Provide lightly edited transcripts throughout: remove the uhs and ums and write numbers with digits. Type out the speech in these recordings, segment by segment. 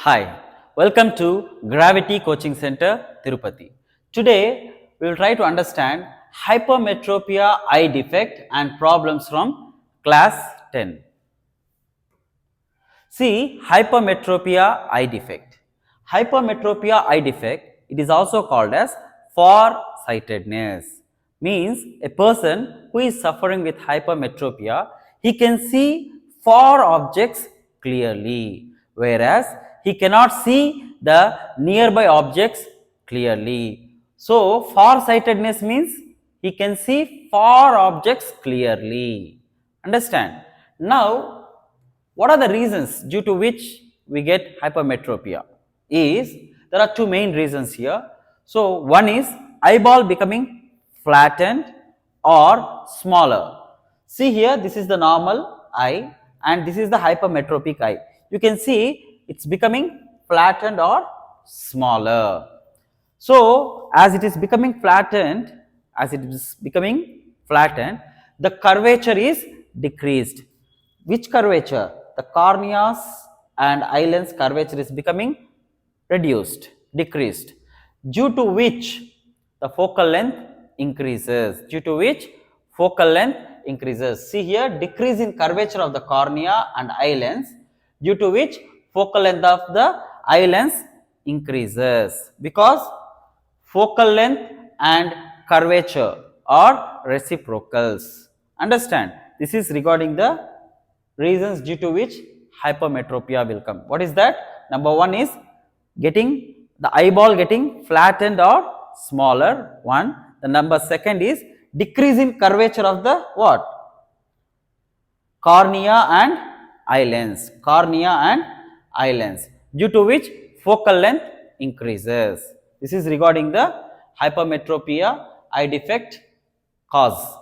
Hi, welcome to Gravity Coaching Center, Tirupati. Today, we will try to understand hypermetropia eye defect and problems from class 10. See, hypermetropia eye defect. Hypermetropia eye defect, it is also called as far-sightedness. Means a person who is suffering with hypermetropia, he can see far objects clearly, whereas he cannot see the nearby objects clearly. So, far-sightedness means he can see far objects clearly. Understand? Now, what are the reasons due to which we get hypermetropia? There are two main reasons here. So, one is eyeball becoming flattened or smaller. See here, this is the normal eye and this is the hypermetropic eye. You can see it's becoming flattened or smaller. So, as it is becoming flattened, the curvature is decreased. Which curvature? The corneas and eye lens curvature is becoming decreased, due to which the focal length increases. See here, decrease in curvature of the cornea and eye lens, due to which focal length of the eye lens increases, because focal length and curvature are reciprocals. Understand? This is regarding the reasons due to which hypermetropia will come. What is that? Number one is the eyeball getting flattened or smaller, one. The number second is decrease in curvature of the what? Cornea and eye lens, due to which focal length increases. This is regarding the hypermetropia eye defect cause.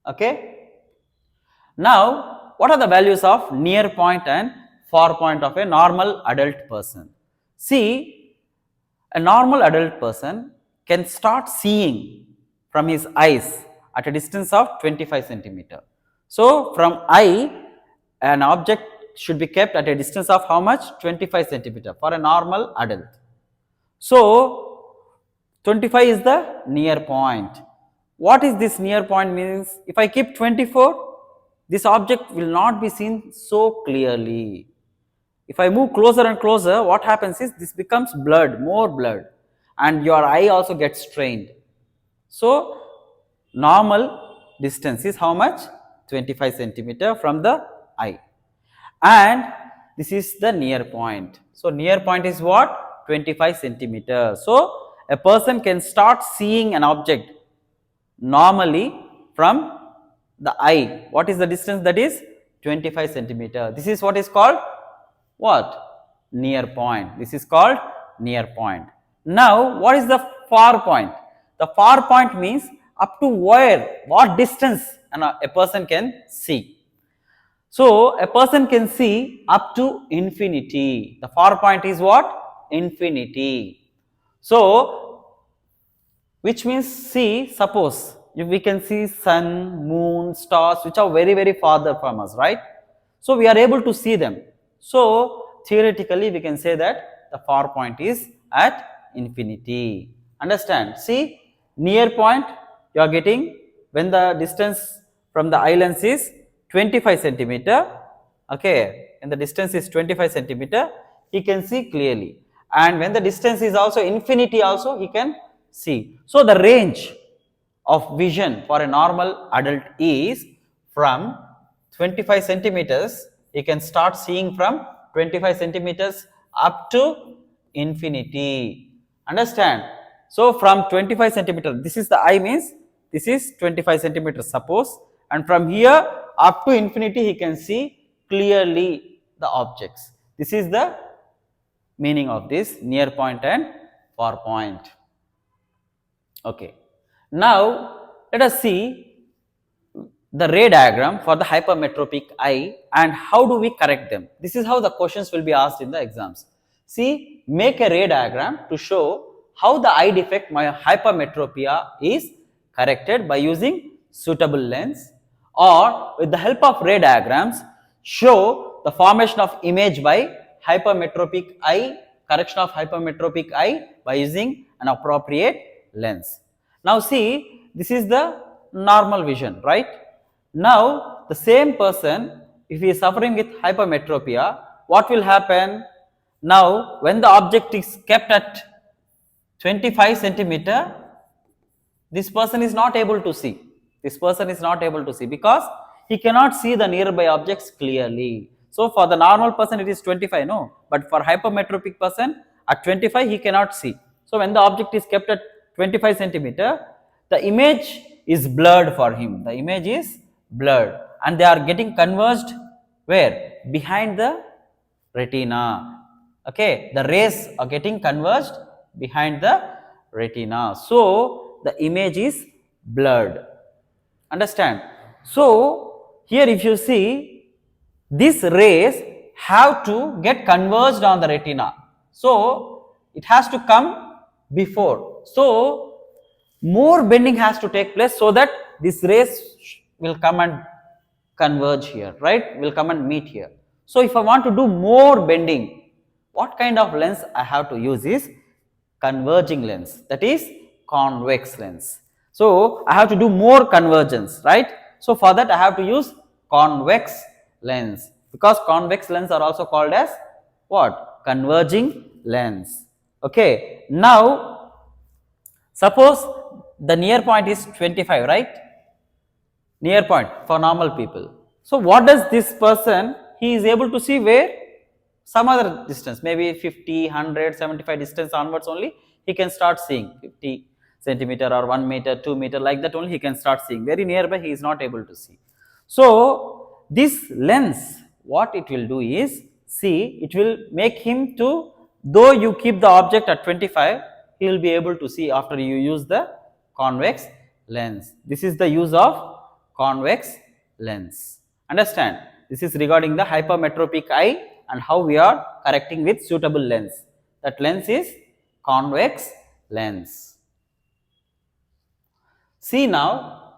Okay. Now, what are the values of near point and far point of a normal adult person? See, a normal adult person can start seeing from his eyes at a distance of 25 centimeter. So, from eye, an object should be kept at a distance of how much? 25 centimeter for a normal adult. So, 25 is the near point. What is this near point means? If I keep 24, this object will not be seen so clearly. If I move closer and closer, what happens is this becomes blurred, more blurred, and your eye also gets strained. So, normal distance is how much? 25 centimeter from the eye, and this is the near point. So, near point is what? 25 centimeter. So, a person can start seeing an object normally from the eye. What is the distance? That is 25 centimeter. This is what is called what? Near point. This is called near point. Now, what is the far point? The far point means up to where, what distance a person can see. So, a person can see up to infinity. The far point is what? Infinity. So, which means, see, suppose we can see sun, moon, stars, which are very, very farther from us, right? So, we are able to see them. So, theoretically, we can say that the far point is at infinity. Understand? See, near point you are getting when the distance from the eye lens is 25 centimeter. Okay, and the distance is 25 centimeter, he can see clearly. And when the distance is also infinity, also he can see. So, the range of vision for a normal adult is from 25 centimeters, you can start seeing from 25 centimeters up to infinity. Understand? So, from 25 centimeters, this is the eye, means this is 25 centimeters suppose, and from here up to infinity he can see clearly the objects. This is the meaning of this near point and far point. Okay. Now, let us see the ray diagram for the hypermetropic eye and how do we correct them. This is how the questions will be asked in the exams. See, make a ray diagram to show how the eye defect hypermetropia is corrected by using suitable lens, or with the help of ray diagrams show the formation of image by hypermetropic eye, correction of hypermetropic eye by using an appropriate lens. Now see, this is the normal vision, right? Now the same person, if he is suffering with hypermetropia, what will happen? Now when the object is kept at 25 centimeter, this person is not able to see. This person is not able to see because he cannot see the nearby objects clearly. So for the normal person it is 25, no, but for hypermetropic person at 25 he cannot see. So when the object is kept at 25 centimeter, the image is blurred for him. The image is blurred and they are getting converged where? Behind the retina. Okay, the rays are getting converged behind the retina. So the image is blurred. Understand? So here if you see, these rays have to get converged on the retina. So it has to come before. So more bending has to take place so that these rays will come and converge here, right? Will come and meet here. So if I want to do more bending, what kind of lens I have to use is converging lens, that is convex lens. So I have to do more convergence, right? So for that I have to use convex lens, because convex lens are also called as what? Converging lens. Okay, now suppose the near point is 25, right? Near point for normal people. So what does this person, he is able to see where? Some other distance, maybe 50, 100, 75 distance onwards only he can start seeing 50 centimeter or 1 meter, 2 meter, like that only he can start seeing. Very nearby he is not able to see. So this lens, what it will do is, see, it will make him to, though you keep the object at 25, he will be able to see after you use the convex lens. This is the use of convex lens. Understand? This is regarding the hypermetropic eye and how we are correcting with suitable lens. That lens is convex lens. See now,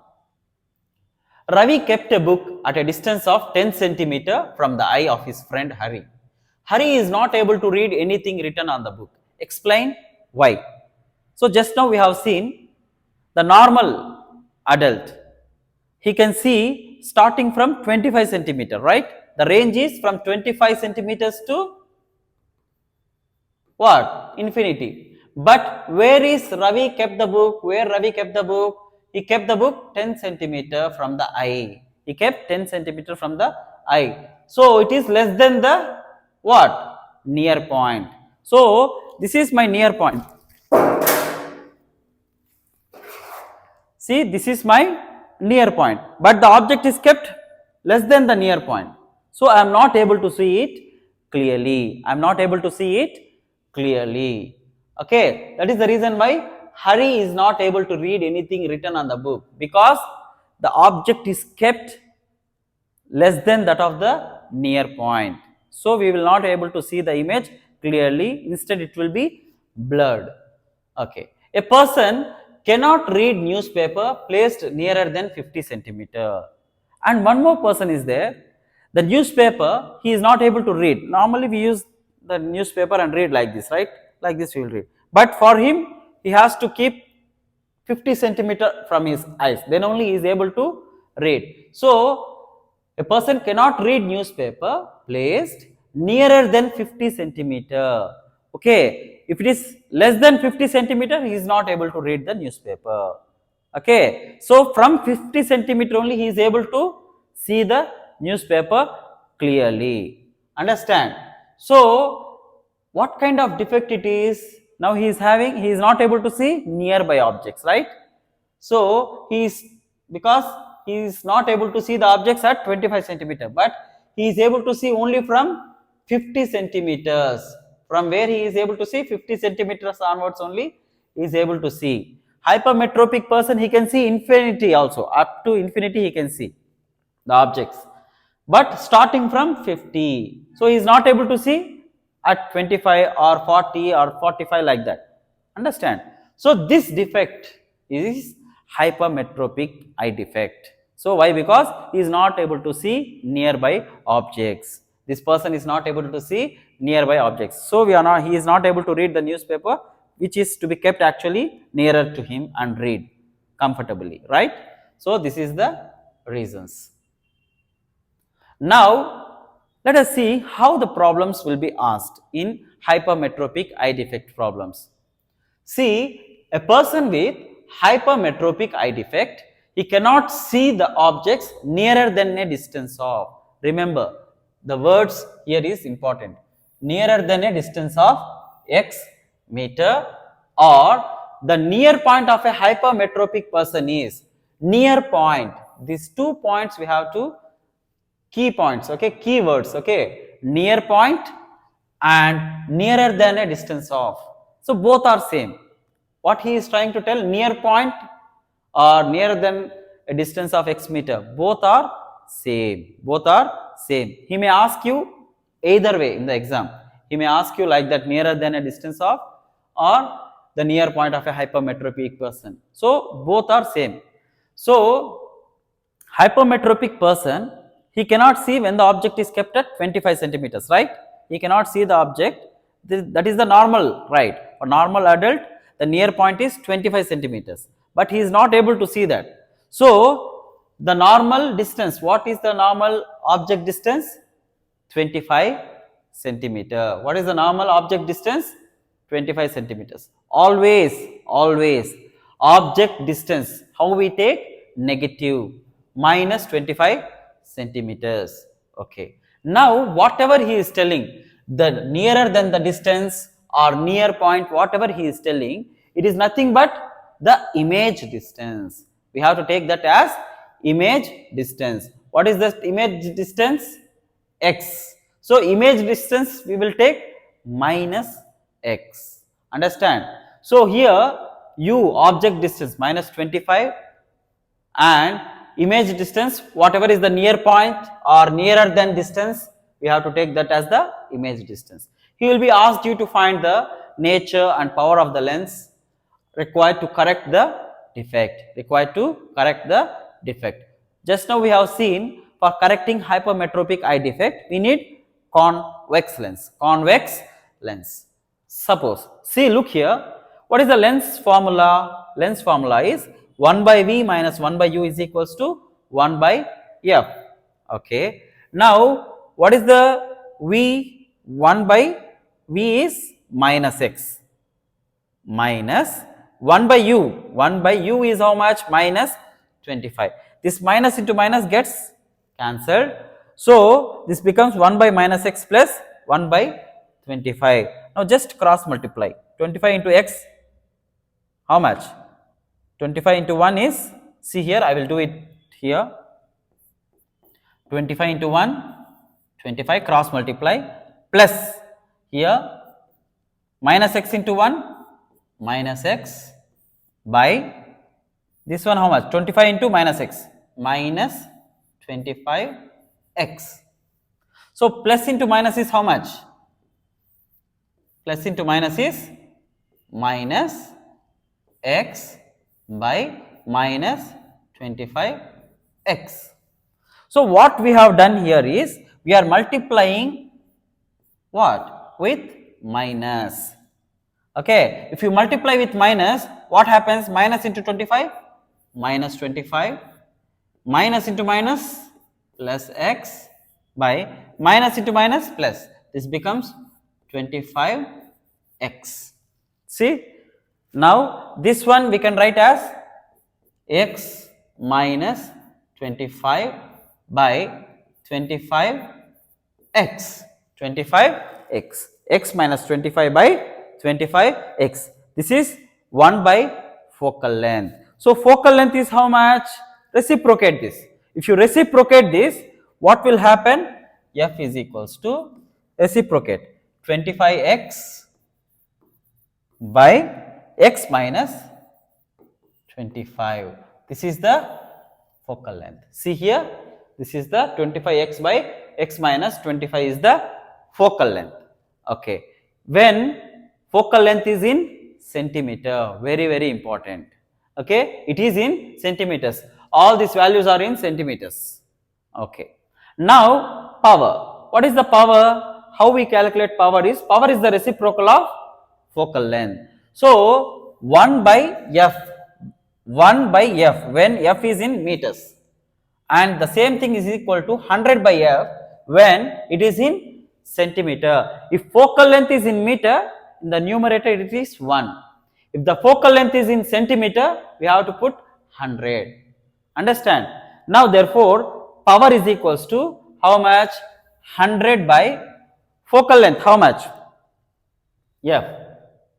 Ravi kept a book at a distance of 10 centimeter from the eye of his friend Hari. Hari is not able to read anything written on the book. Explain why. So just now we have seen the normal adult. He can see starting from 25 centimeter, right? The range is from 25 centimeters to what? Infinity. But where is Ravi kept the book? Where Ravi kept the book? He kept the book 10 centimeter from the eye. He kept 10 centimeter from the eye. So it is less than the what? Near point. So this is my near point. See, this is my near point, but the object is kept less than the near point. So I am not able to see it clearly. I am not able to see it clearly. Okay, that is the reason why Hari is not able to read anything written on the book, because the object is kept less than that of the near point. So we will not able to see the image clearly. Instead, it will be blurred. Okay, a person cannot read newspaper placed nearer than 50 centimeter. And one more person is there. The newspaper he is not able to read. Normally we use the newspaper and read like this, right? Like this we will read. But for him, he has to keep 50 centimeter from his eyes. Then only he is able to read. So a person cannot read newspaper placed nearer than 50 centimeter. Okay, if it is less than 50 centimeter, he is not able to read the newspaper. Okay, so from 50 centimeter only he is able to see the newspaper clearly. Understand? So what kind of defect it is? Now he is having, he is not able to see nearby objects, right? So he is, because he is not able to see the objects at 25 centimeter, but he is able to see only from 50 centimeters. From where he is able to see 50 centimeters onwards only he is able to see. Hypermetropic person, he can see infinity also, up to infinity he can see the objects, but starting from 50. So he is not able to see at 25 or 40 or 45 like that. Understand? So this defect is hypermetropic eye defect. So why? Because he is not able to see nearby objects. This person is not able to see nearby objects. So he is not able to read the newspaper, which is to be kept actually nearer to him and read comfortably, right? So this is the reasons. Now let us see how the problems will be asked in hypermetropic eye defect problems. See, a person with hypermetropic eye defect, he cannot see the objects nearer than a distance of. Remember, the words here is important. Nearer than a distance of x meter, or the near point of a hypermetropic person is near point. These 2 points we have to key points, okay, keywords, okay, near point and nearer than a distance of. So both are same. What he is trying to tell, near point or nearer than a distance of x meter, both are same, both are same. He may ask you either way in the exam. He may ask you like that, nearer than a distance of or the near point of a hypermetropic person. So both are same. So hypermetropic person, he cannot see when the object is kept at 25 centimeters, right? He cannot see the object. That is the normal, right? For normal adult, the near point is 25 centimeters, but he is not able to see that. So the normal distance, what is the normal object distance? 25 centimeter. What is the normal object distance? 25 centimeters. Always object distance, how we take? Negative, minus 25 centimeters. Okay. Now whatever he is telling, the nearer than the distance or near point, whatever he is telling, it is nothing but the image distance. We have to take that as image distance. What is the image distance? X. So image distance we will take minus x. Understand? So here u, object distance, minus 25, and image distance, whatever is the near point or nearer than distance, we have to take that as the image distance. He will be asked you to find the nature and power of the lens required to correct the defect, Just now we have seen, for correcting hypermetropic eye defect, we need convex lens. Suppose, see, look here, what is the lens formula? Lens formula is 1 by v minus 1 by u is equals to 1 by f. Okay. Now what is the v? 1 by v is minus x, minus 1 by u. 1 by u is how much? Minus 25. This minus into minus gets cancelled. So this becomes 1 by minus x plus 1 by 25. Now just cross multiply. 25 into x, how much? 25 into 1 is, see here, I will do it here. 25 into 1, 25, cross multiply, plus here minus x into 1, minus x, by this one, how much? 25 into minus x, minus 25x. So plus into minus is how much? Plus into minus is minus x by minus 25x. So what we have done here is, we are multiplying what? With minus. Okay, if you multiply with minus, what happens? Minus into 25, minus 25, minus into minus, plus x, by minus into minus, plus. This becomes 25x. See, now this one we can write as x minus 25 by 25x, 25x, x minus 25 by 25x. This is 1 by focal length. So focal length is how much? Reciprocate this. If you reciprocate this, what will happen? F is equals to, reciprocate, 25x by x minus 25. This is the focal length. See here, this is the 25x by x minus 25 is the focal length. Okay. When focal length is in centimeter, very important. Okay, it is in centimeters. All these values are in centimeters. Okay. Now power. what is the power? How we calculate power is the reciprocal of focal length. So 1 by f, 1 by f when f is in meters, and the same thing is equal to 100 by f when it is in centimeter. If focal length is in meter, in the numerator it is 1. If the focal length is in centimeter, we have to put 100. Understand? Now therefore, power is equals to how much? 100 by focal length, how much? Yeah,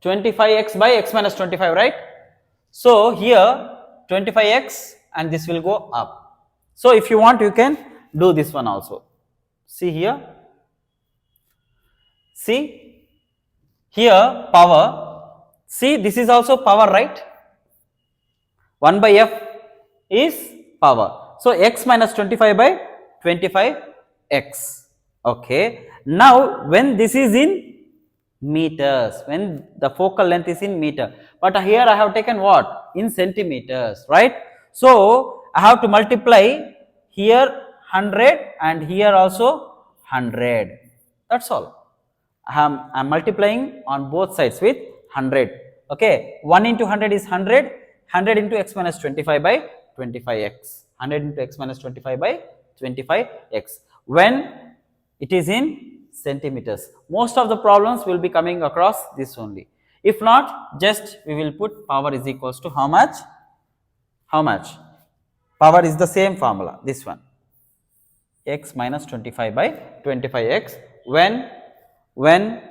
25x by x minus 25, right? So here 25x and this will go up. So if you want, you can do this one also. See here. See here power. See, this is also power, right? 1 by f is power. So x minus 25 by 25x. Okay. Now when this is in meters, when the focal length is in meter, but here I have taken what? In centimeters, right? So I have to multiply here 100 and here also 100. That's all. I am multiplying on both sides with 100. Okay, 1 into 100 is 100, 100 into x minus 25 by 25x, 100 into x minus 25 by 25x. When it is in centimeters, most of the problems will be coming across this only. If not, just we will put power is equals to how much? How much? Power is the same formula, this one, x minus 25 by 25x when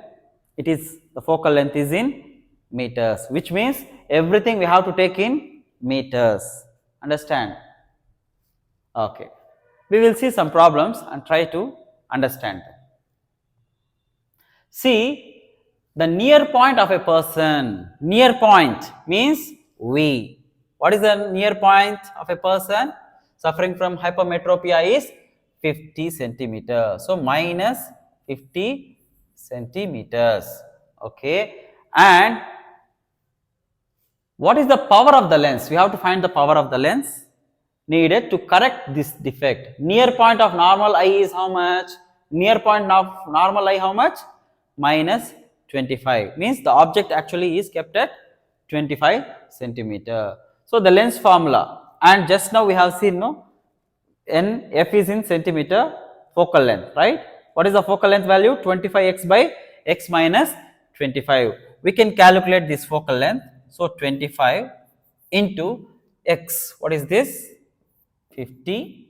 it is the focal length is in meters, which means everything we have to take in meters. Understand? Okay. We will see some problems and try to understand them. See, the near point of a person, near point means V. What is the near point of a person suffering from hypermetropia is 50 centimeters. So minus 50 centimeters. Okay. And what is the power of the lens? We have to find the power of the lens needed to correct this defect. Near point of normal eye is how much? Near point of normal eye how much? Minus 25. Means the object actually is kept at 25 centimeter. So the lens formula, and just now we have seen, no, n f is in centimeter focal length, right? What is the focal length value? 25x by x minus 25. We can calculate this focal length. So 25 into x, what is this? 50.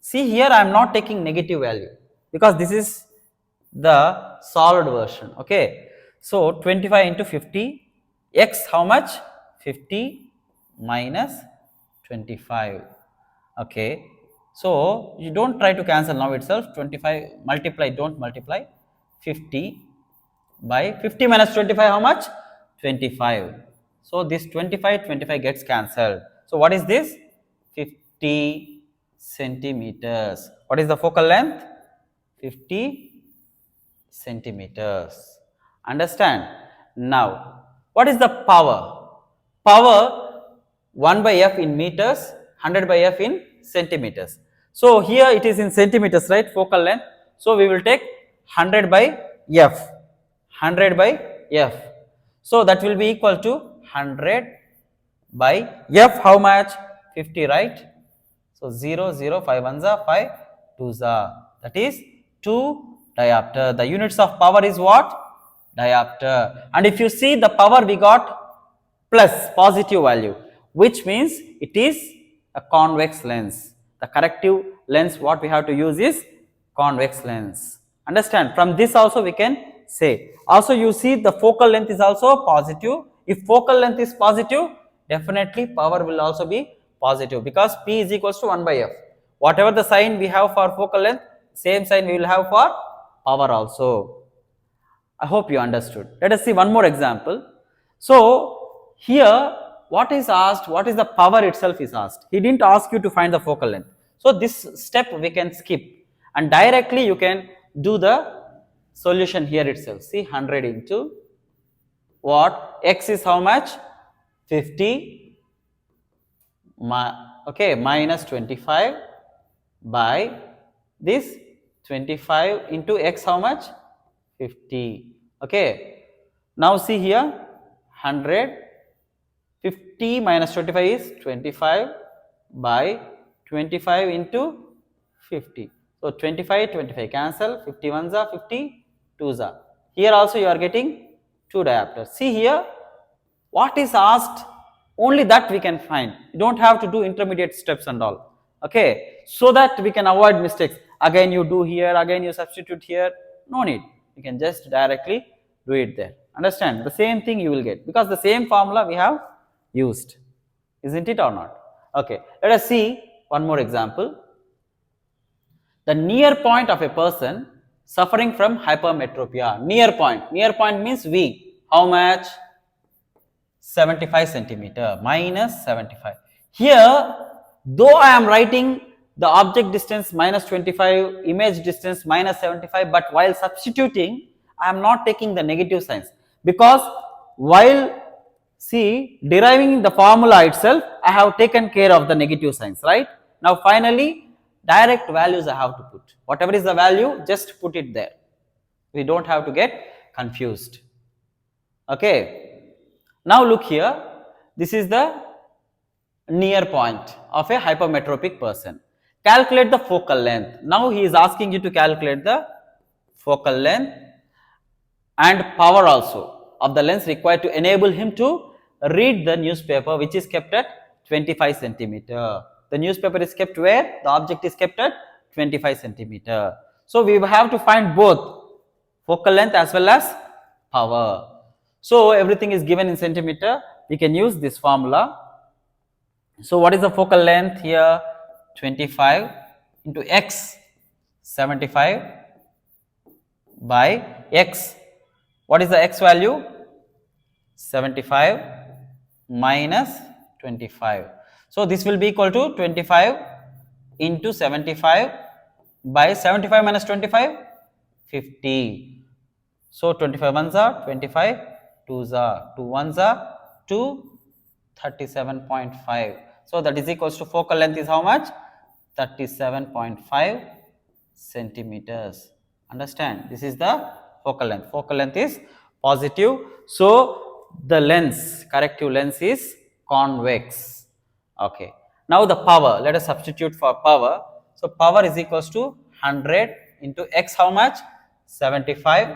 See here I am not taking negative value because this is the solid version. Okay. So 25 into 50, x how much? 50 minus 25. Okay. So you don't try to cancel now itself. 25 multiply, don't multiply. 50 by 50 minus 25 how much? 25. So this 25 gets cancelled. So what is this? 50 centimeters. What is the focal length? 50 centimeters. Understand? Now, what is the power? Power 1 by f in meters, 100 by f in centimeters. So here it is in centimeters, right? Focal length. So we will take 100 by f. 100 by f. So that will be equal to 100 by f how much? 50, right? So 0, 0, 5 ones are 5 2s are, that is 2 diopter. The units of power is what? Diopter. And if you see the power we got plus positive value, which means it is a convex lens. The corrective lens what we have to use is convex lens. Understand? From this also we can say. Also you see the focal length is also positive. If focal length is positive, definitely power will also be positive because P is equals to 1 by F. Whatever the sign we have for focal length, same sign we will have for power also. I hope you understood. Let us see one more example. So here what is asked, what is the power itself is asked. He didn't ask you to find the focal length. So this step we can skip and directly you can do the solution here itself. See 100 into what? X is how much? 50 minus 25 by this 25 into x how much? 50. Okay. Now see here 100. 50 minus 25 is 25 by 25 into 50. So 25, 25 cancel, 50 ones are 50, 2s are. Here also you are getting 2 diopters. See here, what is asked, only that we can find. You don't have to do intermediate steps and all. Okay, so that we can avoid mistakes. Again you do here, again you substitute here, no need. You can just directly do it there. Understand? The same thing you will get because the same formula we have used, isn't it or not? Okay, let us see one more example. The near point of a person suffering from hypermetropia. Near point means V. How much? 75 centimeter minus 75. Here, though I am writing the object distance minus 25, image distance minus 75, but while substituting, I am not taking the negative signs because while deriving the formula itself, I have taken care of the negative signs, right? Now finally, direct values I have to put. Whatever is the value, just put it there. We don't have to get confused. Okay. Now look here, this is the near point of a hypermetropic person. Calculate the focal length. Now he is asking you to calculate the focal length and power also of the lens required to enable him to read the newspaper, which is kept at 25 centimeter. The newspaper is kept where? The object is kept at 25 centimeter. So we have to find both focal length as well as power. So everything is given in centimeter. We can use this formula. So what is the focal length here? 25 into x, 75 by x. What is the x value? 75 minus 25. So this will be equal to 25 into 75 by 75 minus 25, 50. So 25 ones are 25, 2s are 2 ones are 2, 37.5. So that is equals to focal length is how much? 37.5 centimeters. Understand? This is the focal length. Focal length is positive. So the lens, corrective lens is convex. Okay. Now the power, let us substitute for power. So power is equals to 100 into x how much? 75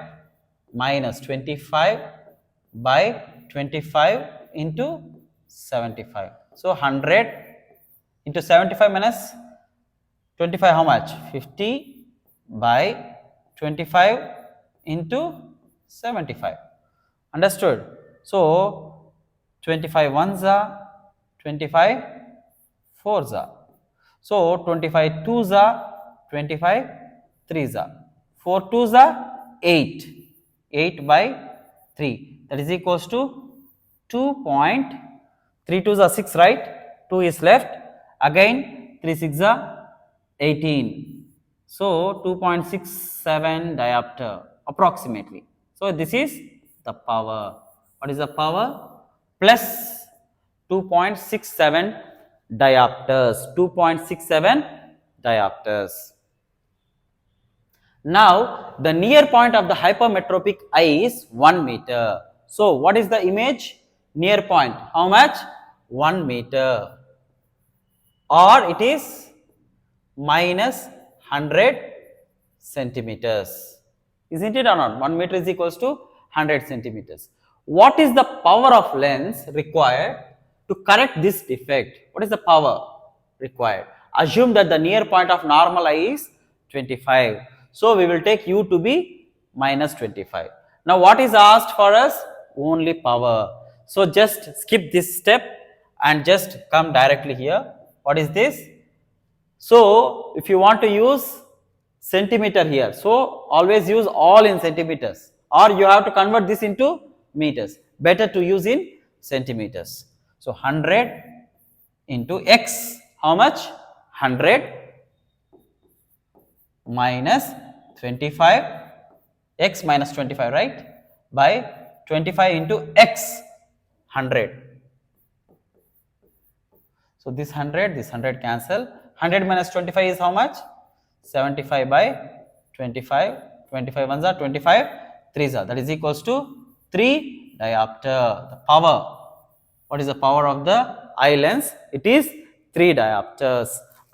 minus 25 by 25 into 75. So 100 into 75 minus 25 how much? 50 by 25 into 75. Understood? So 25 ones are 25 fours are. So 25 twos are 25 threes are. 4 twos are 8. 8 by 3. That is equals to 2.3 twos are 6, right? 2 is left. Again 3 6 are 18. So 2.67 diopter approximately. So this is the power. What is the power? Plus 2.67 diopters. 2.67 diopters. Now the near point of the hypermetropic eye is 1 meter. So what is the image? Near point. How much? 1 meter. Or it is minus 100 centimeters. Isn't it or not? 1 meter is equals to 100 centimeters. What is the power of lens required to correct this defect? What is the power required? Assume that the near point of normal eye is 25. So we will take u to be minus 25. Now what is asked for us? Only power. So just skip this step and just come directly here. What is this? So if you want to use centimeter here, so always use all in centimeters, or you have to convert this into meters. Better to use in centimeters. So 100 into x, how much? 100 minus 25, x minus 25, right? By 25 into x, 100. So this 100 cancel. 100 minus 25 is how much? 75 by 25, 25 ones are 25 threes are, that is equals to 3 diopter. The power, what is the power of the eye lens? It is 3 diopters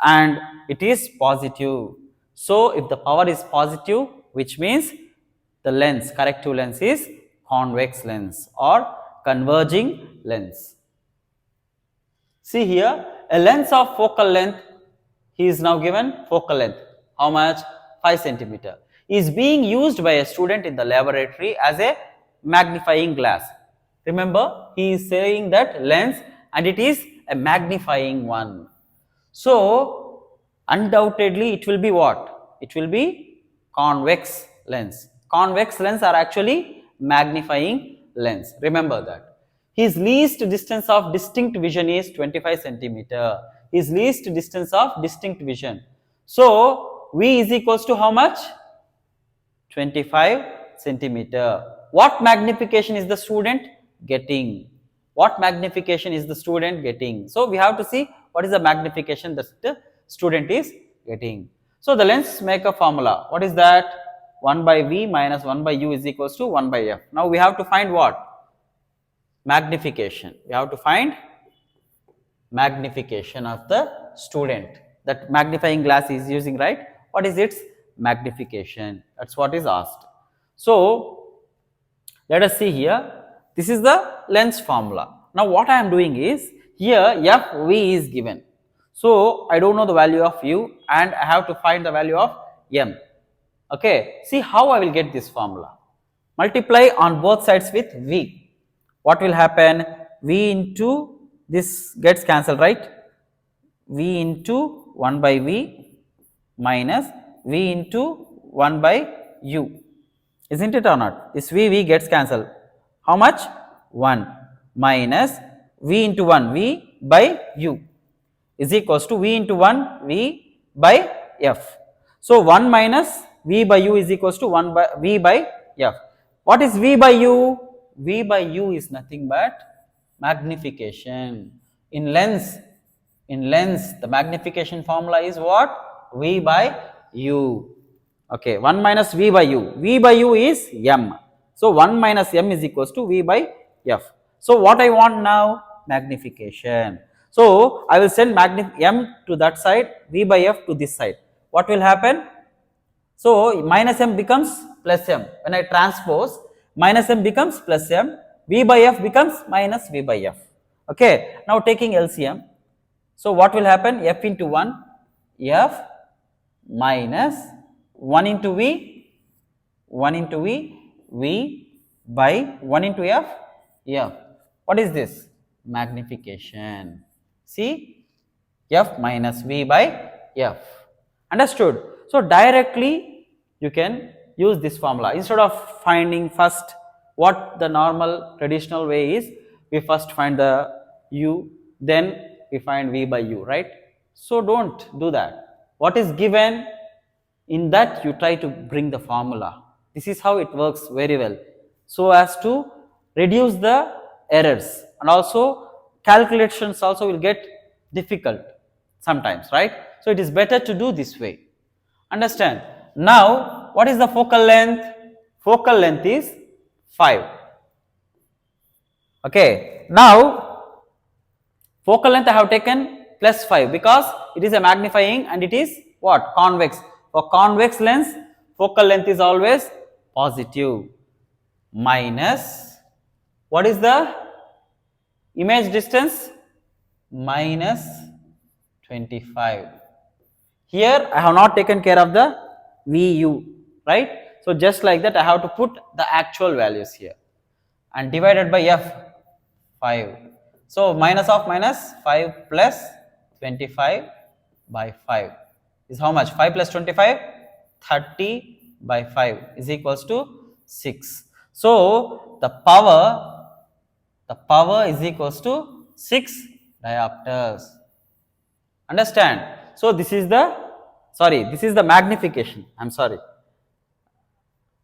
and it is positive. So if the power is positive, which means the lens, corrective lens is convex lens or converging lens. See here, a lens of focal length, he is now given focal length, how much? 5 centimeter, is being used by a student in the laboratory as a magnifying glass. Remember, he is saying that lens and it is a magnifying one. So, undoubtedly it will be what? It will be convex lens. Convex lens are actually magnifying lens. Remember that. His least distance of distinct vision is 25 centimeter. His least distance of distinct vision. So, V is equals to how much? 25 centimeter. What magnification is the student getting? What magnification is the student getting? So, we have to see what is the magnification that the student is getting. So, the lens maker formula, what is that? 1 by V minus 1 by U is equals to 1 by F. Now, we have to find what? Magnification. We have to find magnification of the student. That magnifying glass is using, right? What is its magnification? That's what is asked. So, let us see here. This is the lens formula. Now, what I am doing is, here FV is given. So, I don't know the value of U and I have to find the value of M. Okay, see how I will get this formula. Multiply on both sides with V. What will happen? V into this gets cancelled, right? V into 1 by V minus V into 1 by U. Isn't it or not? This V gets cancelled. How much? 1 minus V into 1 V by U is equals to V into 1 V by F. So, 1 minus V by U is equals to 1 by V by F. What is V by U? V by U is nothing but magnification. In lens, the magnification formula is what? V by U. Okay, 1 minus V by U. V by U is M. So, 1 minus M is equals to V by F. So, what I want now? Magnification. So, I will send M to that side, V by F to this side. What will happen? So, minus M becomes plus M. When I transpose, minus M becomes plus M, V by F becomes minus V by F. Okay. Now, taking LCM. So, what will happen? F into 1, F minus 1 into V, 1 into V, V by 1 into F, F. What is this? Magnification. See, F minus V by F. Understood? So, directly you can use this formula. Instead of finding first what the normal traditional way is, we first find the U, then we find V by U, right? So, don't do that. What is given, in that you try to bring the formula. This is how it works very well. So, as to reduce the errors, and also calculations also will get difficult sometimes, right? So, it is better to do this way. Understand? Now, what is the focal length? Focal length is 5. Okay. Now, focal length I have taken plus 5 because it is a magnifying and it is what? Convex. For convex lens, focal length is always positive, minus, what is the image distance? Minus 25. Here I have not taken care of the VU, right? So, just like that I have to put the actual values here and divided by F, 5. So, minus of minus 5 plus 25 by 5 is how much? 5 plus 25, 30 by 5 is equals to 6. So, the power is equals to 6 diopters. Understand? So, this is the magnification. I am sorry.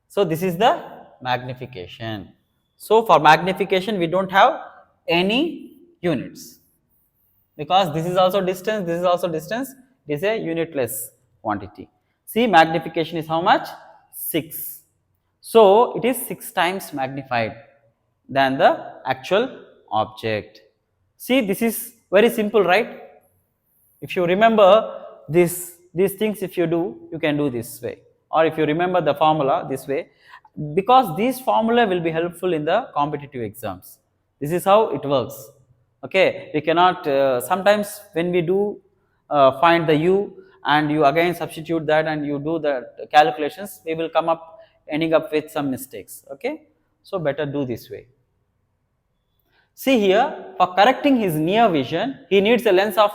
So, this is the magnification. So, for magnification we do not have any units because this is also distance, this is also distance, it is a unitless quantity. See, magnification is how much? 6. So, it is 6 times magnified than the actual object. See, this is very simple, right? If you remember these things, if you do, you can do this way. Or if you remember the formula this way, because this formula will be helpful in the competitive exams. This is how it works. Okay, we cannot, sometimes when we do find the u and you again substitute that and you do the calculations, we will come up ending up with some mistakes. Okay, so better do this way. See here, for correcting his near vision, he needs a lens of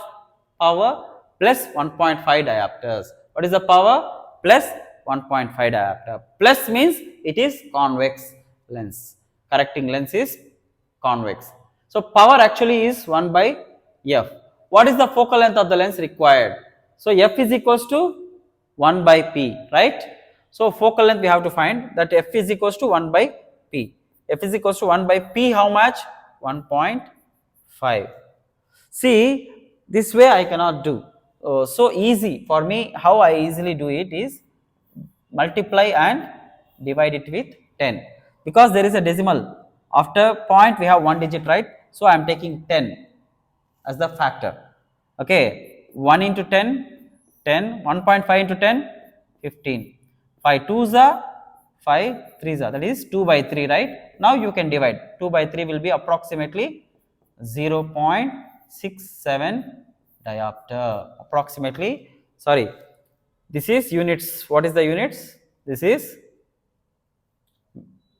power plus 1.5 diopters. What is the power? Plus 1.5 diopter. Plus means it is convex lens. Correcting lens is convex. So, power actually is 1 by f. What is the focal length of the lens required? So, f is equals to 1 by p, right? So, focal length we have to find that f is equals to 1 by p. F is equals to 1 by p, how much? 1.5. See, this way I cannot do. So easy for me. How I easily do it is multiply and divide it with 10, because there is a decimal. After point we have one digit, right? So I am taking 10 as the factor. Okay, 1 into 10, 10, 1.5 into 10, 15. 5 2s are 5 3s are, that is 2 by 3, right? Now you can divide. 2 by 3 will be approximately 0.67 diopter. Approximately, sorry, this is units. What is the units? This is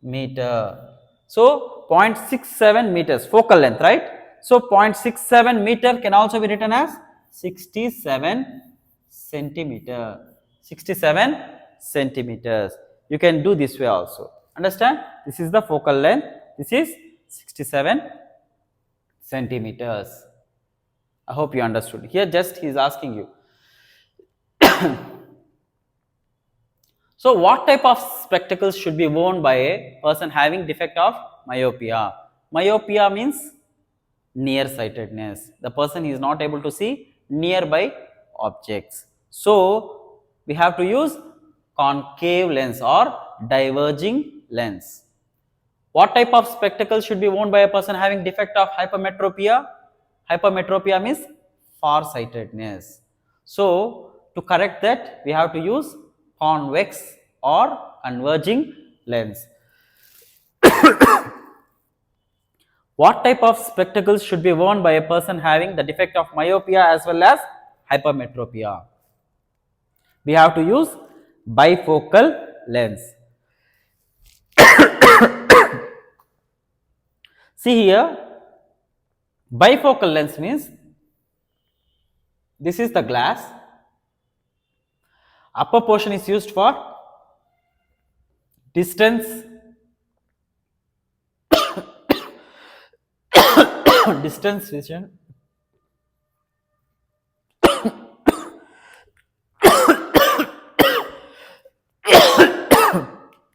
meter. So 0.67 meters focal length, right? So 0.67 meter can also be written as 67 centimeter. 67 centimeters. You can do this way also. Understand? This is the focal length. This is 67 centimeters. I hope you understood. Here just he is asking you. So, what type of spectacles should be worn by a person having defect of myopia? Myopia means nearsightedness. The person is not able to see nearby objects. So, we have to use concave lens or diverging lens. What type of spectacles should be worn by a person having defect of hypermetropia? Hypermetropia means farsightedness. So, to correct that, we have to use convex or converging lens. What type of spectacles should be worn by a person having the defect of myopia as well as hypermetropia? We have to use bifocal lens. See here, bifocal lens means this is the glass. Upper portion is used for distance distance vision,